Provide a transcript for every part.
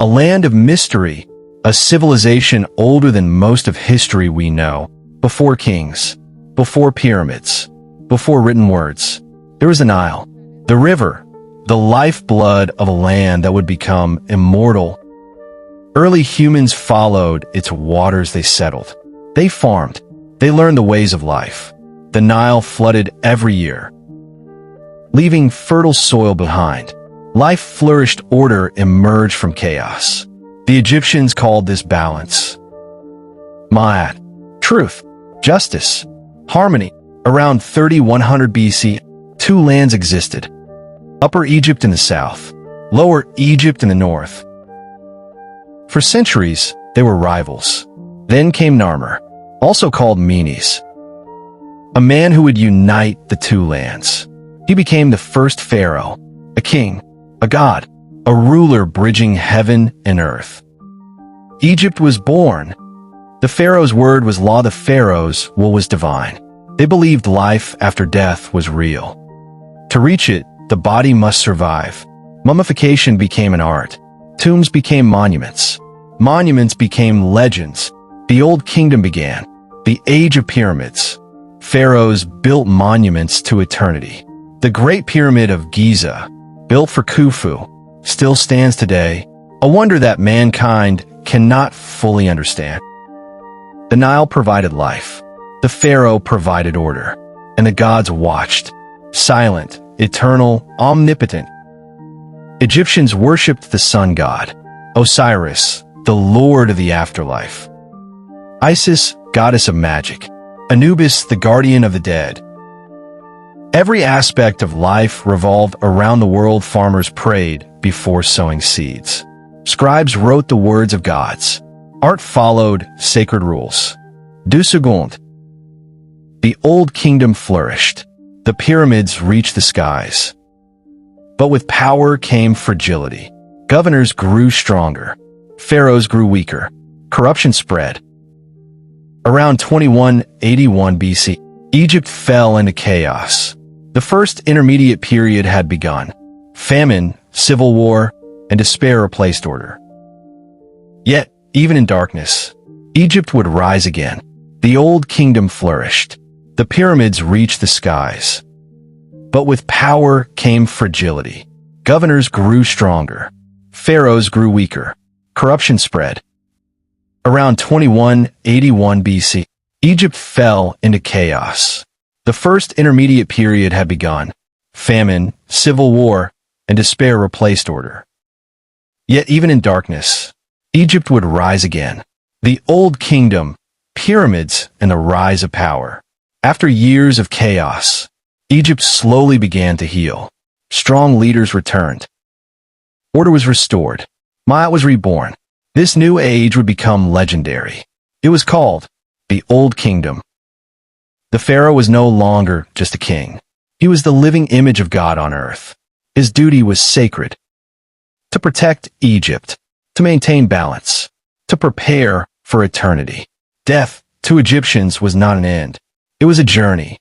a land of mystery, a civilization older than most of history we know, before kings, before pyramids, before written words. There was the Nile, the river, the lifeblood of a land that would become immortal. Early humans followed its waters. They settled. They farmed. They learned the ways of life. The Nile flooded every year, leaving fertile soil behind. Life flourished, order emerged from chaos. The Egyptians called this balance. Ma'at, truth, justice, harmony. Around 3100 BC, two lands existed. Upper Egypt in the south, Lower Egypt in the north. For centuries, they were rivals. Then came Narmer, also called Menes, a man who would unite the two lands. He became the first pharaoh, a king, a god, a ruler bridging heaven and earth. Egypt was born. The pharaoh's word was law. The pharaoh's will was divine. They believed life after death was real. To reach it, the body must survive. Mummification became an art. Tombs became monuments. Monuments became legends. The Old Kingdom began. The Age of Pyramids. Pharaohs built monuments to eternity. The Great Pyramid of Giza, built for Khufu, still stands today, a wonder that mankind cannot fully understand. The Nile provided life. The pharaoh provided order. And the gods watched, silent, eternal, omnipotent. Egyptians worshipped the sun god, Osiris, the lord of the afterlife. Isis, goddess of magic. Anubis, the guardian of the dead. Every aspect of life revolved around the world. Farmers prayed before sowing seeds. Scribes wrote the words of gods. Art followed sacred rules. Du second. The Old Kingdom flourished. The pyramids reached the skies. But with power came fragility. Governors grew stronger. Pharaohs grew weaker. Corruption spread. Around 2181 BC, Egypt fell into chaos. The first intermediate period had begun. Famine, civil war, and despair replaced order. Yet, even in darkness, Egypt would rise again. The Old Kingdom flourished. The pyramids reached the skies. But with power came fragility. Governors grew stronger. Pharaohs grew weaker. Corruption spread. Around 2181 BC, Egypt fell into chaos. The first intermediate period had begun. Famine, civil war, and despair replaced order. Yet even in darkness, Egypt would rise again. The Old Kingdom, pyramids, and the rise of power. After years of chaos, Egypt slowly began to heal. Strong leaders returned. Order was restored. Ma'at was reborn. This new age would become legendary. It was called the Old Kingdom. The pharaoh was no longer just a king. He was the living image of God on earth. His duty was sacred. To protect Egypt, to maintain balance, to prepare for eternity. Death, to Egyptians, was not an end. It was a journey.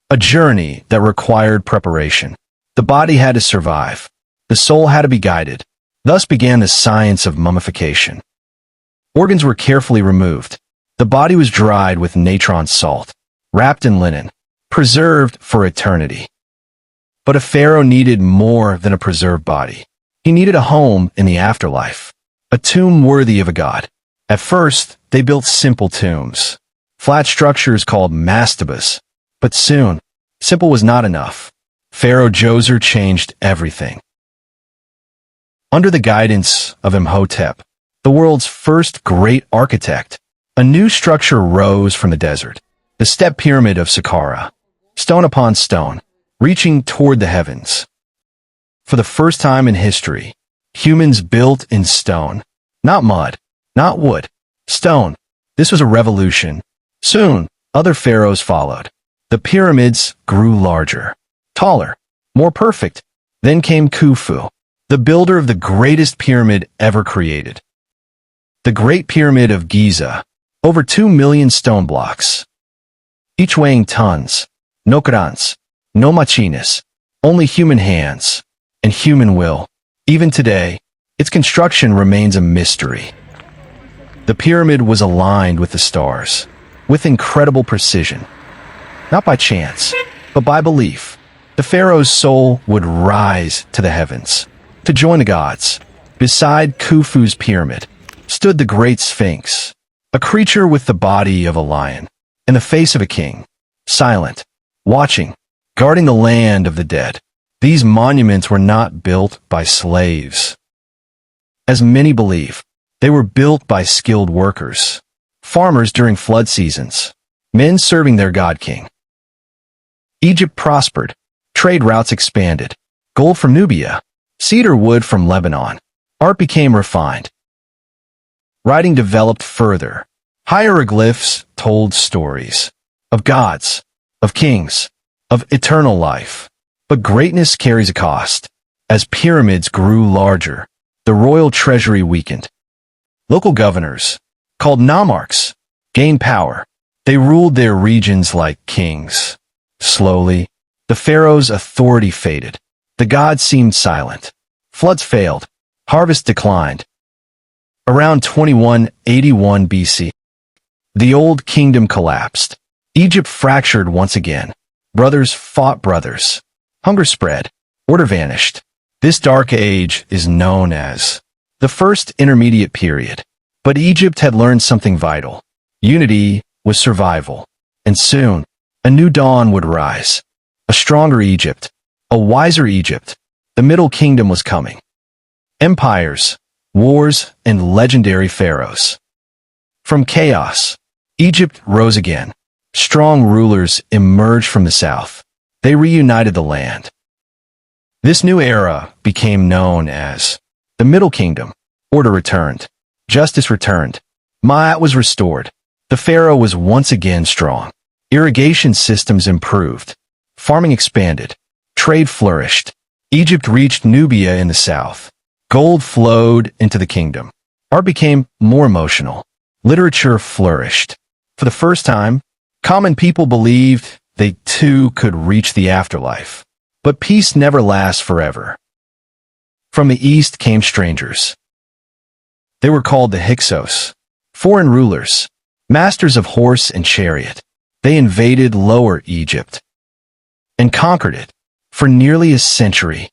A journey that required preparation. The body had to survive. The soul had to be guided. Thus began the science of mummification. Organs were carefully removed. The body was dried with natron salt, wrapped in linen, preserved for eternity. But a pharaoh needed more than a preserved body. He needed a home in the afterlife, a tomb worthy of a god. At first, they built simple tombs, flat structures called mastabas. But soon, simple was not enough. Pharaoh Djoser changed everything. Under the guidance of Imhotep, the world's first great architect, a new structure rose from the desert, the step pyramid of Saqqara, stone upon stone, reaching toward the heavens. For the first time in history, humans built in stone, not mud, not wood, stone. This was a revolution. Soon, other pharaohs followed. The pyramids grew larger, taller, more perfect. Then came Khufu, the builder of the greatest pyramid ever created. The Great Pyramid of Giza, over 2 million stone blocks, each weighing tons, no grants, no machines, only human hands and human will. Even today, Its construction remains a mystery. The pyramid was aligned with the stars, with incredible precision. Not by chance, but by belief. The pharaoh's soul would rise to the heavens, to join the gods. Beside Khufu's pyramid stood the great Sphinx, a creature with the body of a lion and the face of a king, silent, watching, guarding the land of the dead. These monuments were not built by slaves. As many believe, they were built by skilled workers, farmers during flood seasons, men serving their god-king. Egypt prospered, trade routes expanded, gold from Nubia, cedar wood from Lebanon. Art became refined. Writing developed further. Hieroglyphs told stories of gods, of kings, of eternal life. But greatness carries a cost. As pyramids grew larger, the royal treasury weakened. Local governors, called nomarchs, gained power. They ruled their regions like kings. Slowly, the pharaoh's authority faded. The gods seemed silent. Floods failed. Harvest declined. Around 2181 BC, the old kingdom collapsed. Egypt fractured once again. Brothers fought brothers. Hunger spread. Order vanished. This dark age is known as the First Intermediate Period. But Egypt had learned something vital. Unity was survival. And soon, a new dawn would rise. A stronger Egypt. A wiser Egypt. The Middle Kingdom was coming. Empires, wars, and legendary pharaohs. From chaos, Egypt rose again. Strong rulers emerged from the south. They reunited the land. This new era became known as the Middle Kingdom. Order returned. Justice returned. Ma'at was restored. The pharaoh was once again strong. Irrigation systems improved. Farming expanded. Trade flourished. Egypt reached Nubia in the south. Gold flowed into the kingdom. Art became more emotional. Literature flourished. For the first time, common people believed they too could reach the afterlife. But peace never lasts forever. From the east came strangers. They were called the Hyksos, foreign rulers, masters of horse and chariot. They invaded Lower Egypt and conquered it for nearly a century.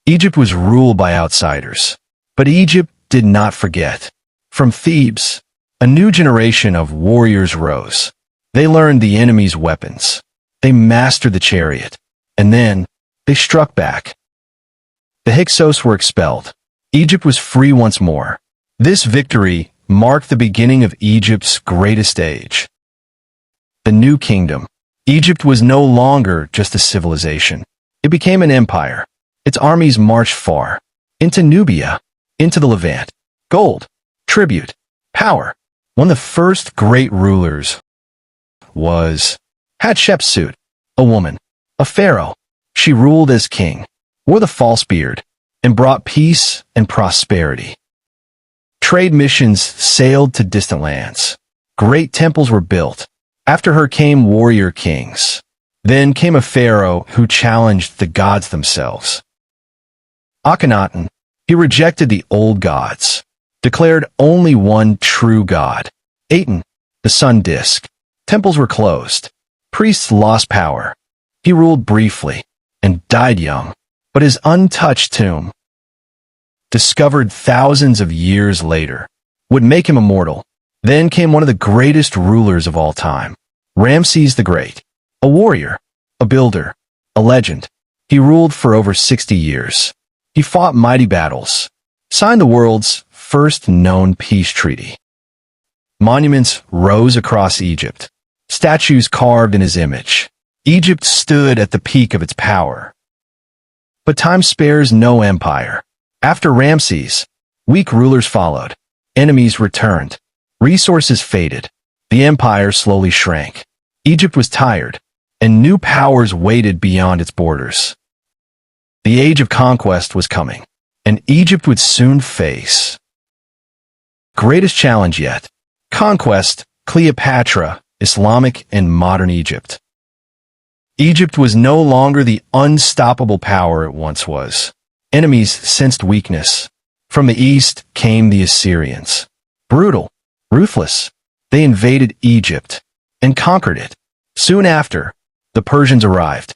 Egypt was ruled by outsiders, but Egypt did not forget. From Thebes, a new generation of warriors rose. They learned the enemy's weapons. They mastered the chariot, and then they struck back. The Hyksos were expelled. Egypt was free once more. This victory marked the beginning of Egypt's greatest age. The new kingdom. Egypt was no longer just a civilization. It became an empire. Its armies marched far, into Nubia, into the Levant. Gold, tribute, power. One of the first great rulers was Hatshepsut, a woman, a pharaoh. She ruled as king, wore the false beard, and brought peace and prosperity. Trade missions sailed to distant lands. Great temples were built. After her came warrior kings. Then came a pharaoh who challenged the gods themselves. Akhenaten, he rejected the old gods, declared only one true god. Aten, the sun disk. Temples were closed. Priests lost power. He ruled briefly and died young, but his untouched tomb, discovered thousands of years later, would make him immortal. Then came one of the greatest rulers of all time, Ramses the Great, a warrior, a builder, a legend. He ruled for over 60 years. He fought mighty battles, signed the world's first known peace treaty. Monuments rose across Egypt, statues carved in his image. Egypt stood at the peak of its power. But time spares no empire. After Ramses, weak rulers followed. Enemies returned. Resources faded. The empire slowly shrank. Egypt was tired, and new powers waited beyond its borders. The age of conquest was coming, and Egypt would soon face greatest challenge yet. Conquest, Cleopatra, Islamic and modern Egypt. Egypt was no longer the unstoppable power it once was. Enemies sensed weakness. From the east came the Assyrians. Brutal, ruthless, they invaded Egypt and conquered it. Soon after, the Persians arrived.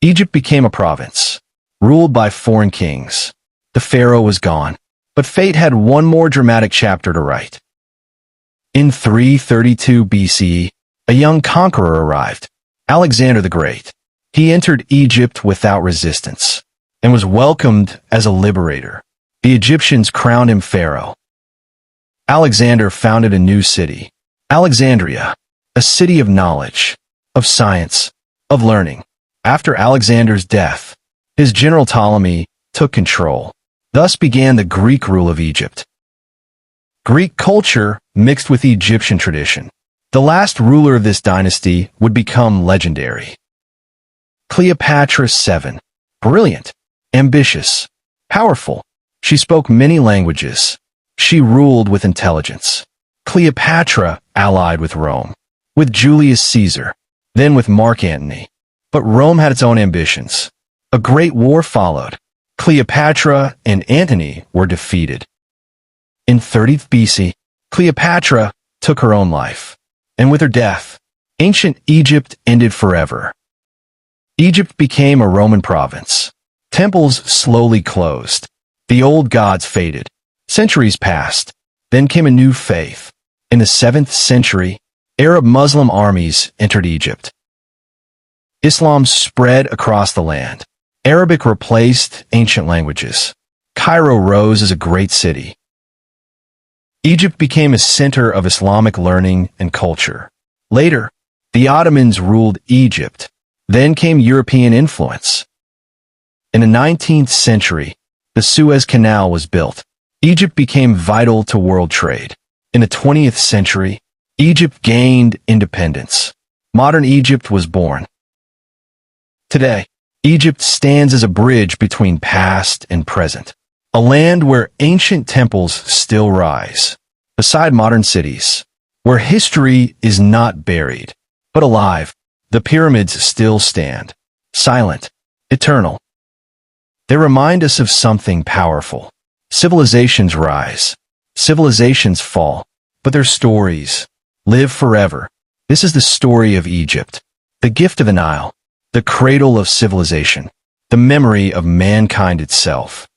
Egypt became a province, ruled by foreign kings. The pharaoh was gone, but fate had one more dramatic chapter to write. In 332 BCE, a young conqueror arrived, Alexander the Great. He entered Egypt without resistance and was welcomed as a liberator. The Egyptians crowned him pharaoh. Alexander founded a new city, Alexandria, a city of knowledge, of science, of learning. After Alexander's death, his general Ptolemy took control. Thus began the Greek rule of Egypt. Greek culture mixed with Egyptian tradition. The last ruler of this dynasty would become legendary. Cleopatra VII. Brilliant, ambitious, powerful. She spoke many languages. She ruled with intelligence. Cleopatra allied with Rome, with Julius Caesar, then with Mark Antony. But Rome had its own ambitions. A great war followed. Cleopatra and Antony were defeated. In 30th BC, Cleopatra took her own life, and with her death, ancient Egypt ended forever. Egypt became a Roman province. Temples slowly closed. The old gods faded. Centuries passed. Then came a new faith. In the 7th century, Arab Muslim armies entered Egypt. Islam spread across the land. Arabic replaced ancient languages. Cairo rose as a great city. Egypt became a center of Islamic learning and culture. Later, the Ottomans ruled Egypt. Then came European influence. In the 19th century, the Suez Canal was built. Egypt became vital to world trade. In the 20th century, Egypt gained independence. Modern Egypt was born. Today, Egypt stands as a bridge between past and present, a land where ancient temples still rise, beside modern cities, where history is not buried, but alive. The pyramids still stand, silent, eternal. They remind us of something powerful. Civilizations rise, civilizations fall, but their stories live forever. This is the story of Egypt, the gift of the Nile, the cradle of civilization, the memory of mankind itself.